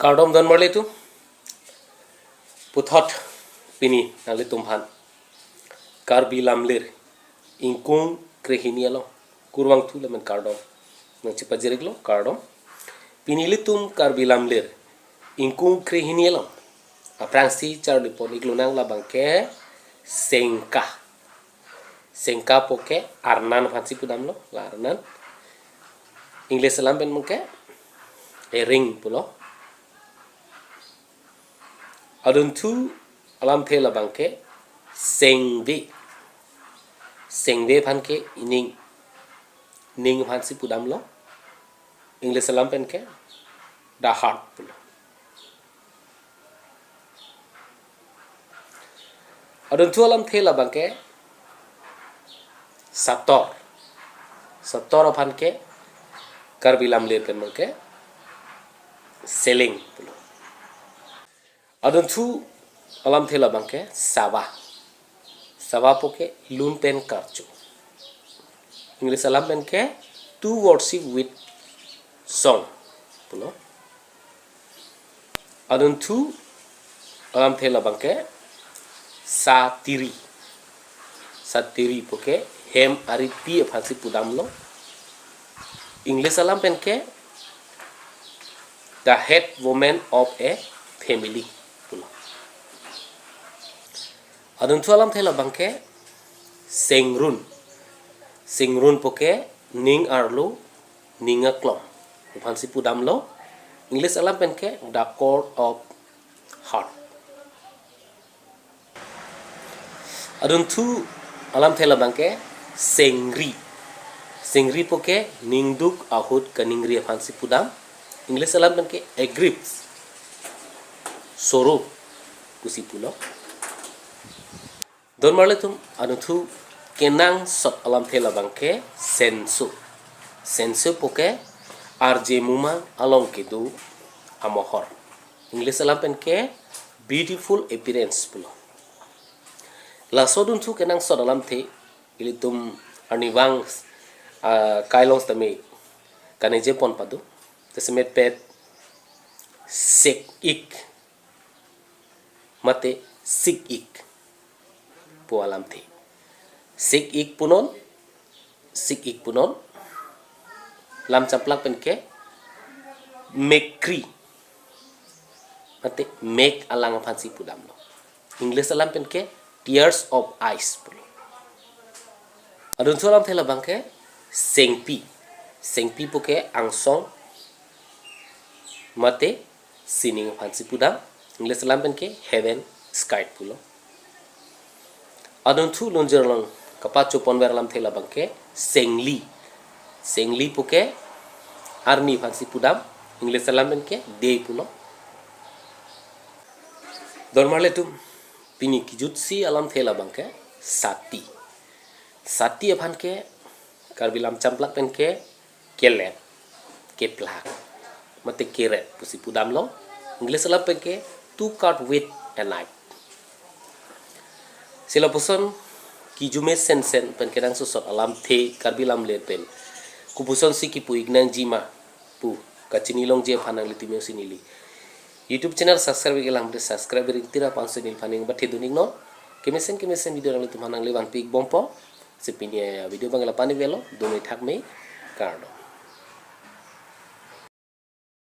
Kardom dan marle tu puthot pini nali tumhan Karbi Lamlir Ingkung-12 kurwang tu lemen kardom nang cipajireglo kardom pinilitum Karbi Lamlir Ingkung-12 aprangsi charli poliglo nang labangke sengka poke arnan fansi pudamlo larnan English lamben mungke ring pulo aduntu Alamthe labangke sengve phanke ning phansi pudamlo English lamben ke da heart pulo aduntu Alamthe labangke sator phanke Karbi Lamlir pen mungke selling pulo aduntu Alamthe labangke sabha poke lumpen karchu English lampen ke to worship with song pulo aduntu Alamthe labangke satiri poke hem aripi phansi pudamlo English lampen ke the head woman of a family pulo aduntu Alamthe labangke sengrun poke ning arlo ninga klom phansi pudamlo English lampen ke the core of heart aduntu Alamthe labangke sengri poke ningduk ahut kaningri phansi pudam English lampen ke agrips soro kusi pulo don marletum aduntu kenang sot Alamthe labangke sensu poke arje muma along kedu amohor English lampen ke beautiful appearance pulo la soduntu kenang sot Alamthe ilitum arniwang kailong tame kaneje pon padu tesemet pet sahityik mate sahityik po Alamthe sahityik punon lam camplak penke mekri mate make alang phansi pudam lo English alam penke tears of eyes pulo adun tholam thela bangke sengpi poke angsong mate sining phansi pudam English alam penke heaven sky pulo adun thu lonjerlang kapacho ponwer alam thela bangke sengli poke arni phansi pudam English alam penke day pulo dormarle tu pini kijutsi alam thela bangke sati aphan ke Karbi Lam camplak penke keplak mate keret pusi pudam lo English alam penke to cut with a knife sila puson kijume sen penke dang susot Alamthe Karbi Lamlir pen kupuson si kipu ignang jima pu kachinilong je phanang litime sinili YouTube channel subscribe ring tira 500 nil phaning bathi duning no kemesen video nang litum hanang lewan pig bompo sepinia video bangla pani velo donai thakmei kardo